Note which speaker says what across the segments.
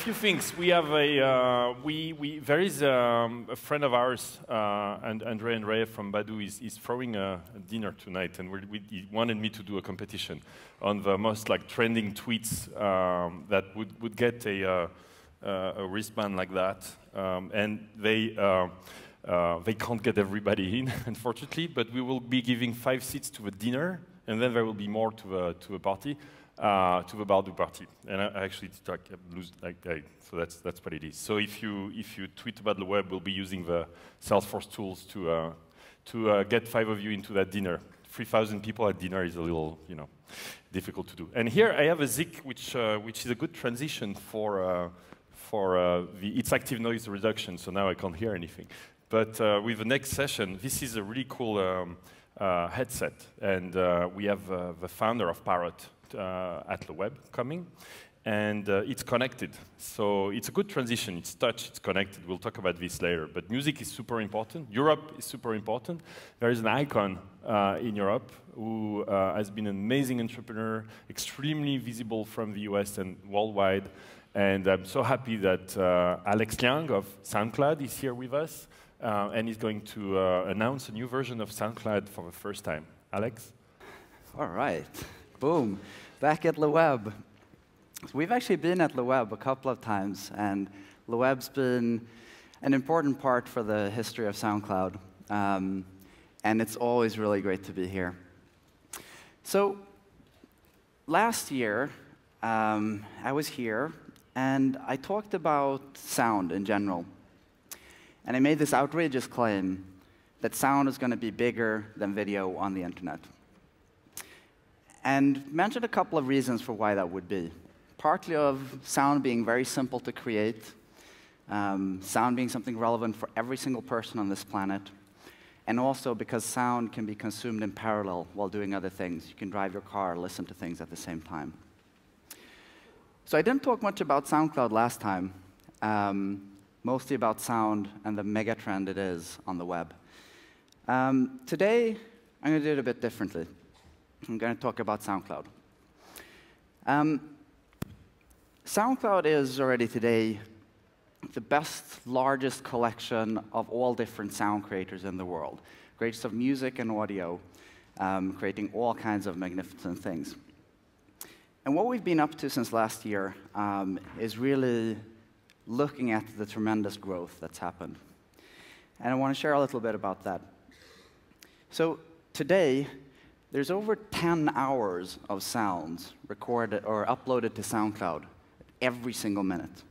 Speaker 1: few things. We have there is a friend of ours, and Andre from Badu is throwing a dinner tonight, and he wanted me to do a competition on the most trending tweets that would get a wristband like that, and they can't get everybody in, unfortunately. But we will be giving 5 seats to the dinner, and then there will be more to a party. To the Badu party, and I actually so that's what it is. So if you tweet about LeWeb, we'll be using the Salesforce tools to get 5 of you into that dinner. 3,000 people at dinner is a little difficult to do. And here I have a Zik, which is a good transition for its active noise reduction. So now I can't hear anything. But with the next session, this is a really cool headset, and we have the founder of Parrot at LeWeb coming, and it's connected. So it's a good transition. It's touch, it's connected. We'll talk about this later. But music is super important. Europe is super important. There is an icon in Europe who has been an amazing entrepreneur, extremely visible from the US and worldwide. And I'm so happy that Alex Ljung of SoundCloud is here with us, and he's going to announce a new version of SoundCloud for the first time. Alex?
Speaker 2: All right. Boom. Back at LeWeb. So we've actually been at LeWeb a couple of times, and LeWeb's been an important part for the history of SoundCloud. And it's always really great to be here. So last year, I was here, and I talked about sound in general. And I made this outrageous claim that sound is going to be bigger than video on the internet. And mentioned a couple of reasons for why that would be. Partly of sound being very simple to create, sound being something relevant for every single person on this planet, and also because sound can be consumed in parallel while doing other things. You can drive your car, listen to things at the same time. So I didn't talk much about SoundCloud last time, mostly about sound and the mega trend it is on the web. Today, I'm going to do it a bit differently. I'm going to talk about SoundCloud. SoundCloud is already today the best, largest collection of all different sound creators in the world. Creators of music and audio, creating all kinds of magnificent things. And what we've been up to since last year is really looking at the tremendous growth that's happened. And I want to share a little bit about that. So today, there's over 10 hours of sounds recorded or uploaded to SoundCloud every single minute.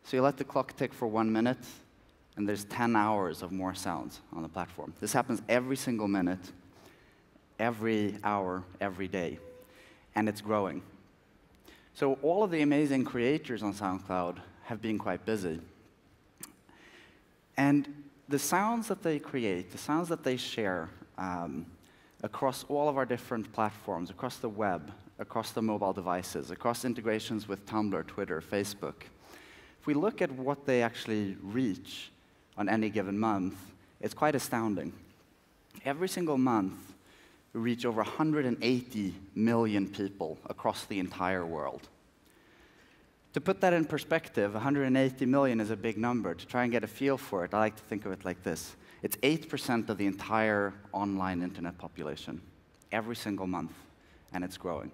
Speaker 2: So you let the clock tick for 1 minute, and there's 10 hours of more sounds on the platform. This happens every single minute, every hour, every day, and it's growing. So all of the amazing creators on SoundCloud have been quite busy. And the sounds that they create, the sounds that they share, across all of our different platforms, across the web, across the mobile devices, across integrations with Tumblr, Twitter, Facebook. If we look at what they actually reach on any given month, it's quite astounding. Every single month, we reach over 180 million people across the entire world. To put that in perspective, 180 million is a big number. To try and get a feel for it, I like to think of it like this. It's 8% of the entire online internet population every single month, and it's growing.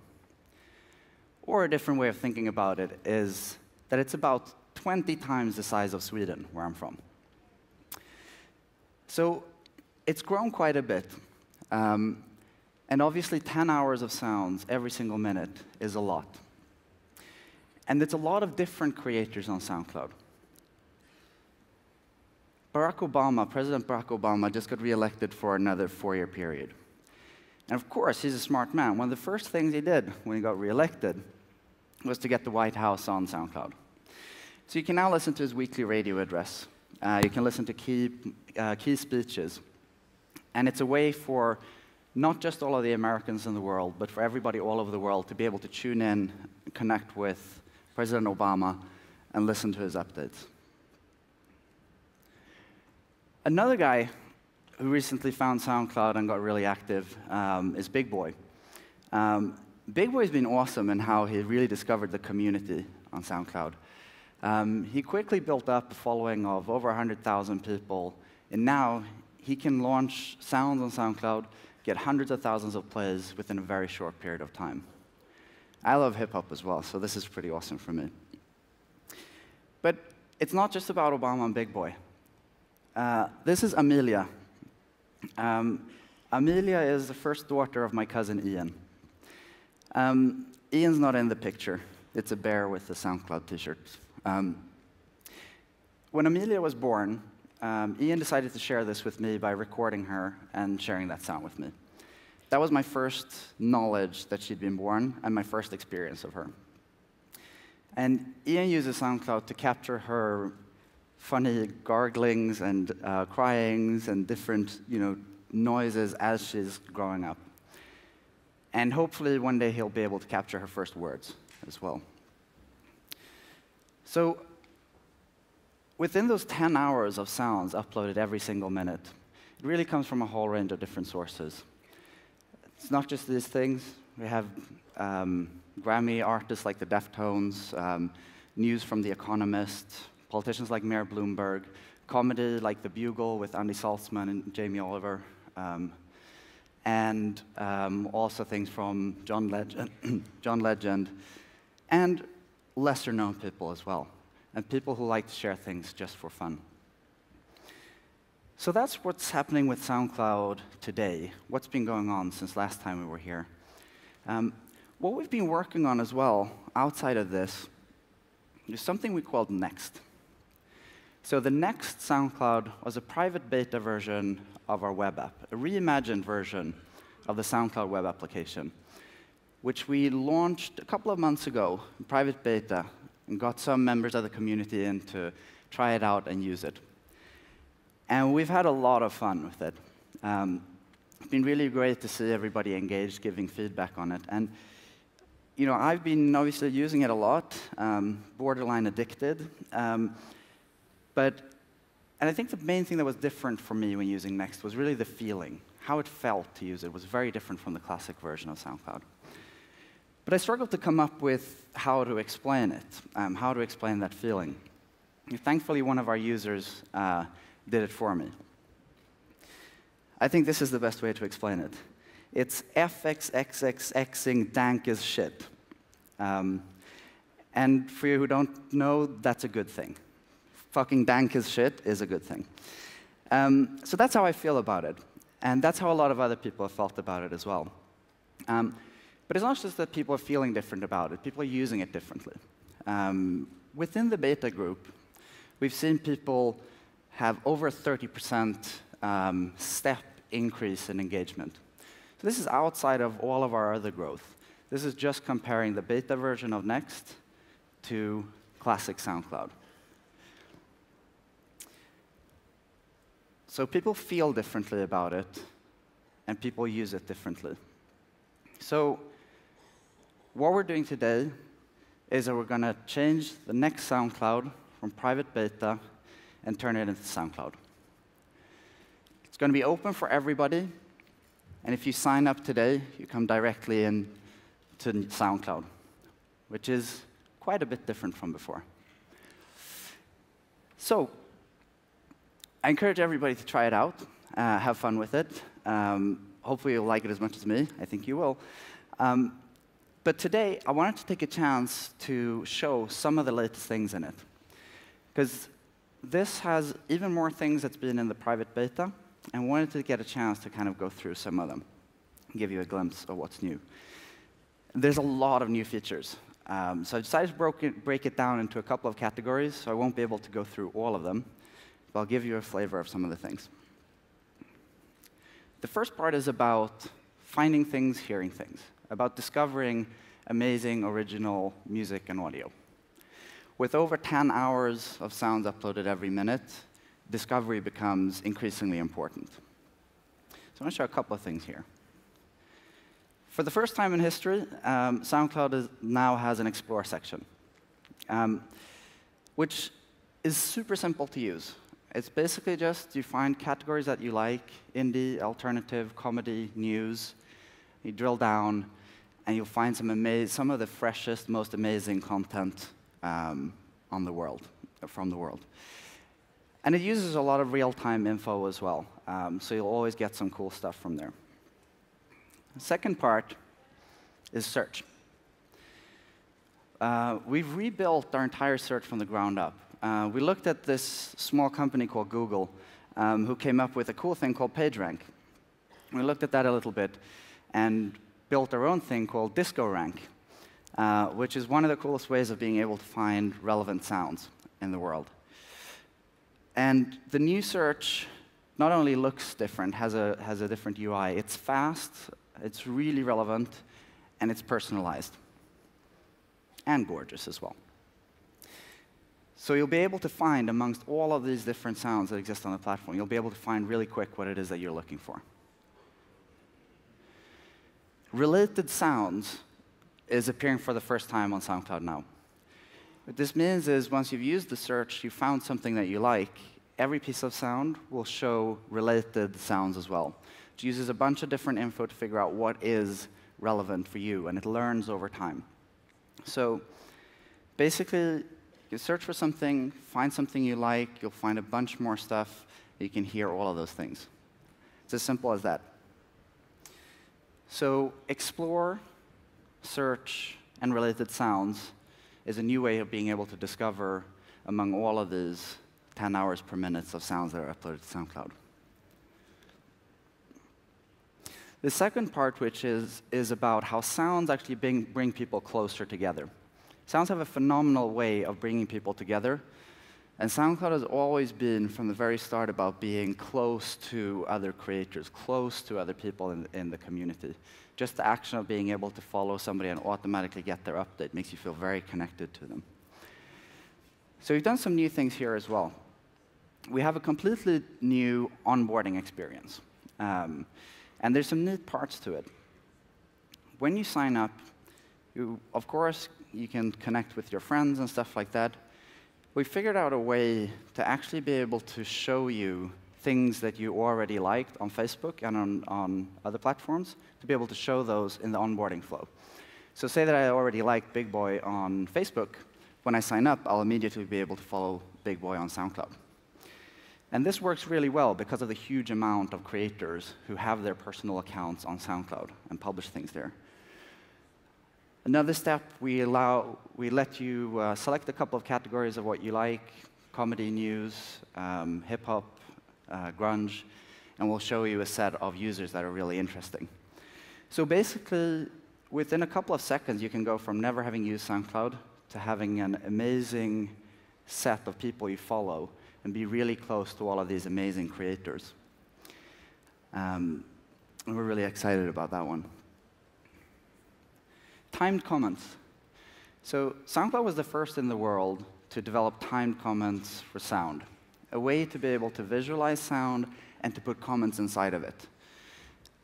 Speaker 2: Or a different way of thinking about it is that it's about 20 times the size of Sweden, where I'm from. So it's grown quite a bit. And obviously, 10 hours of sounds every single minute is a lot. And it's a lot of different creators on SoundCloud. President Barack Obama just got reelected for another 4-year period. And of course, he's a smart man. One of the first things he did when he got reelected was to get the White House on SoundCloud. So you can now listen to his weekly radio address. You can listen to key speeches. And it's a way for not just all of the Americans in the world, but for everybody all over the world to be able to tune in, connect with President Obama, and listen to his updates. Another guy who recently found SoundCloud and got really active is Big Boy. Big Boy's been awesome in how he really discovered the community on SoundCloud. He quickly built up a following of over 100,000 people, and now he can launch sounds on SoundCloud, get hundreds of thousands of plays within a very short period of time. I love hip-hop as well, so this is pretty awesome for me. But it's not just about Obama and Big Boy. This is Amelia. Amelia is the first daughter of my cousin Ian. Ian's not in the picture. It's a bear with a SoundCloud t-shirt. When Amelia was born, Ian decided to share this with me by recording her and sharing that sound with me. That was my first knowledge that she'd been born and my first experience of her. And Ian uses SoundCloud to capture her funny garglings and cryings and different noises as she's growing up. And hopefully one day he'll be able to capture her first words as well. So within those 10 hours of sounds uploaded every single minute, it really comes from a whole range of different sources. It's not just these things. We have Grammy artists like the Deftones, news from The Economist, politicians like Mayor Bloomberg, comedy like The Bugle with Andy Saltzman and Jamie Oliver, and also things from John Legend, and lesser-known people as well, and people who like to share things just for fun. So that's what's happening with SoundCloud today, what's been going on since last time we were here. What we've been working on as well, outside of this, is something we called Next. So the Next SoundCloud was a private beta version of our web app, a reimagined version of the SoundCloud web application, which we launched a couple of months ago in private beta and got some members of the community in to try it out and use it. And we've had a lot of fun with it. It's been really great to see everybody engaged, giving feedback on it. And I've been obviously using it a lot, borderline addicted. And I think the main thing that was different for me when using Next was really the feeling. How it felt to use it was very different from the classic version of SoundCloud. But I struggled to come up with how to explain it, how to explain that feeling. And thankfully, one of our users did it for me. I think this is the best way to explain it. It's FXXXXing dank as shit. And for you who don't know, that's a good thing. Fucking dank as shit is a good thing. So that's how I feel about it. And that's how a lot of other people have felt about it as well. But it's not just that people are feeling different about it. People are using it differently. Within the beta group, we've seen people have over 30% step increase in engagement. So this is outside of all of our other growth. This is just comparing the beta version of Next to classic SoundCloud. So people feel differently about it, and people use it differently. So what we're doing today is that we're going to change the Next SoundCloud from private beta and turn it into SoundCloud. It's going to be open for everybody, and if you sign up today, you come directly in to SoundCloud, which is quite a bit different from before. So I encourage everybody to try it out, have fun with it. Hopefully you'll like it as much as me. I think you will. But today, I wanted to take a chance to show some of the latest things in it. Because this has even more things that's been in the private beta, and wanted to get a chance to kind of go through some of them, and give you a glimpse of what's new. There's a lot of new features. So I decided to break it down into a couple of categories, so I won't be able to go through all of them. But I'll give you a flavor of some of the things. The first part is about finding things, hearing things, about discovering amazing original music and audio. With over 10 hours of sounds uploaded every minute, discovery becomes increasingly important. So I want to show a couple of things here. For the first time in history, SoundCloud now has an Explore section, which is super simple to use. It's basically just you find categories that you like, indie, alternative, comedy, news. You drill down, and you'll find some of the freshest, most amazing content on the world, from the world. And it uses a lot of real-time info as well, so you'll always get some cool stuff from there. The second part is search. We've rebuilt our entire search from the ground up. We looked at this small company called Google, who came up with a cool thing called PageRank. We looked at that a little bit and built our own thing called DiscoRank, which is one of the coolest ways of being able to find relevant sounds in the world. And the new search not only looks different, has a different UI. It's fast, it's really relevant, and it's personalized. And gorgeous as well. So you'll be able to find, amongst all of these different sounds that exist on the platform, you'll be able to find really quick what it is that you're looking for. Related sounds is appearing for the first time on SoundCloud now. What this means is once you've used the search, you found something that you like, every piece of sound will show related sounds as well. It uses a bunch of different info to figure out what is relevant for you, and it learns over time. So basically, you search for something, find something you like, you'll find a bunch more stuff, you can hear all of those things. It's as simple as that. So explore, search, and related sounds is a new way of being able to discover among all of these 10 hours per minute of sounds that are uploaded to SoundCloud. The second part, which is about how sounds actually bring people closer together. Sounds have a phenomenal way of bringing people together. And SoundCloud has always been, from the very start, about being close to other creators, close to other people in the community. Just the action of being able to follow somebody and automatically get their update makes you feel very connected to them. So we've done some new things here as well. We have a completely new onboarding experience. And there's some neat parts to it. When you sign up, of course, you can connect with your friends and stuff like that. We figured out a way to actually be able to show you things that you already liked on Facebook and on other platforms, to be able to show those in the onboarding flow. So say that I already like Big Boy on Facebook. When I sign up, I'll immediately be able to follow Big Boy on SoundCloud. And this works really well because of the huge amount of creators who have their personal accounts on SoundCloud and publish things there. Another step, we let you select a couple of categories of what you like: comedy, news, hip-hop, grunge, and we'll show you a set of users that are really interesting. So basically, within a couple of seconds, you can go from never having used SoundCloud to having an amazing set of people you follow and be really close to all of these amazing creators. And we're really excited about that one. Timed comments. So SoundCloud was the first in the world to develop timed comments for sound, a way to be able to visualize sound and to put comments inside of it.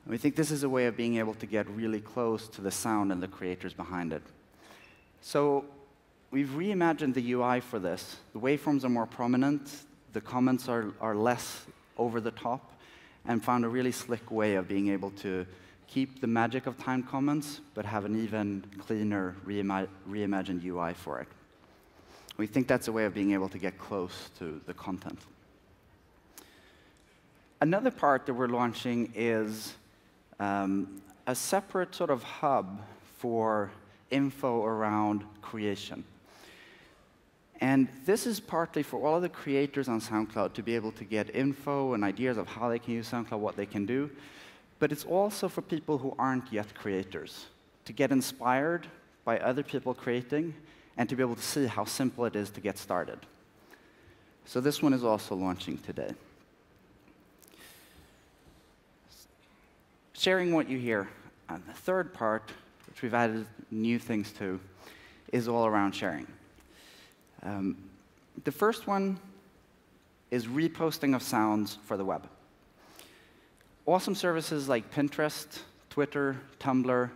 Speaker 2: We think this is a way of being able to get really close to the sound and the creators behind it. So we've reimagined the UI for this. The waveforms are more prominent, the comments are less over the top, and found a really slick way of being able to keep the magic of timed comments, but have an even cleaner, reimagined UI for it. We think that's a way of being able to get close to the content. Another part that we're launching is a separate sort of hub for info around creation. And this is partly for all of the creators on SoundCloud to be able to get info and ideas of how they can use SoundCloud, what they can do. But it's also for people who aren't yet creators, to get inspired by other people creating and to be able to see how simple it is to get started. So this one is also launching today. Sharing what you hear. And the third part, which we've added new things to, is all around sharing. The first one is reposting of sounds for the web. Awesome services like Pinterest, Twitter, Tumblr,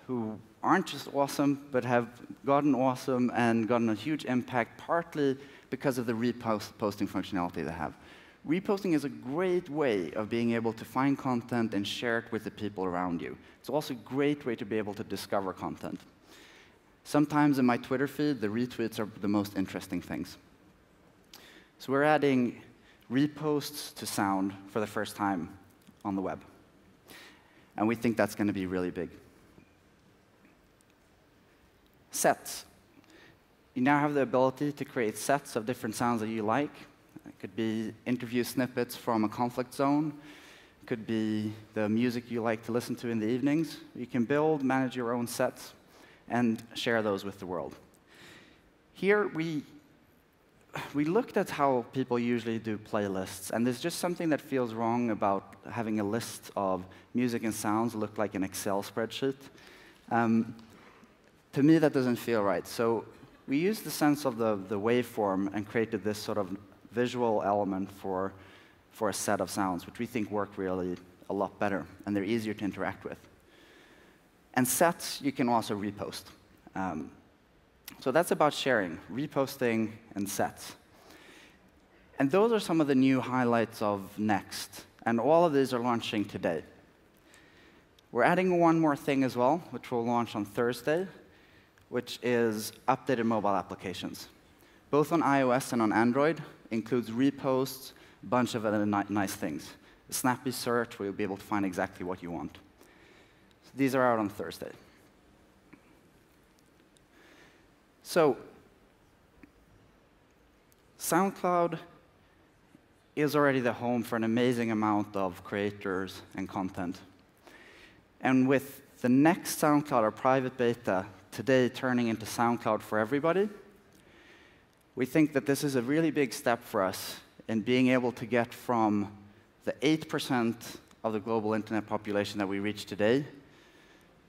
Speaker 2: who aren't just awesome, but have gotten awesome and gotten a huge impact, partly because of the reposting functionality they have. Reposting is a great way of being able to find content and share it with the people around you. It's also a great way to be able to discover content. Sometimes in my Twitter feed, the retweets are the most interesting things. So we're adding reposts to sound for the first time on the web. And we think that's going to be really big. Sets. You now have the ability to create sets of different sounds that you like. It could be interview snippets from a conflict zone. It could be the music you like to listen to in the evenings. You can build, manage your own sets, and share those with the world. Here, we looked at how people usually do playlists, and there's just something that feels wrong about having a list of music and sounds look like an Excel spreadsheet. To me, that doesn't feel right. So we used the sense of the waveform and created this sort of visual element for a set of sounds, which we think work really a lot better, and they're easier to interact with. And sets, you can also repost. So that's about sharing, reposting, and sets. And those are some of the new highlights of Next, and all of these are launching today. We're adding one more thing as well, which we'll launch on Thursday, which is updated mobile applications. Both on iOS and on Android, includes reposts, a bunch of other nice things. A snappy search where you'll be able to find exactly what you want. So these are out on Thursday. So SoundCloud is already the home for an amazing amount of creators and content. And with the next SoundCloud, our private beta, today turning into SoundCloud for everybody, we think that this is a really big step for us in being able to get from the 8% of the global internet population that we reach today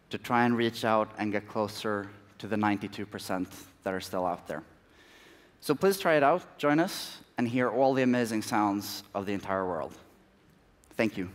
Speaker 2: to try and reach out and get closer to the 92% that are still out there. So please try it out, join us, and hear all the amazing sounds of the entire world. Thank you.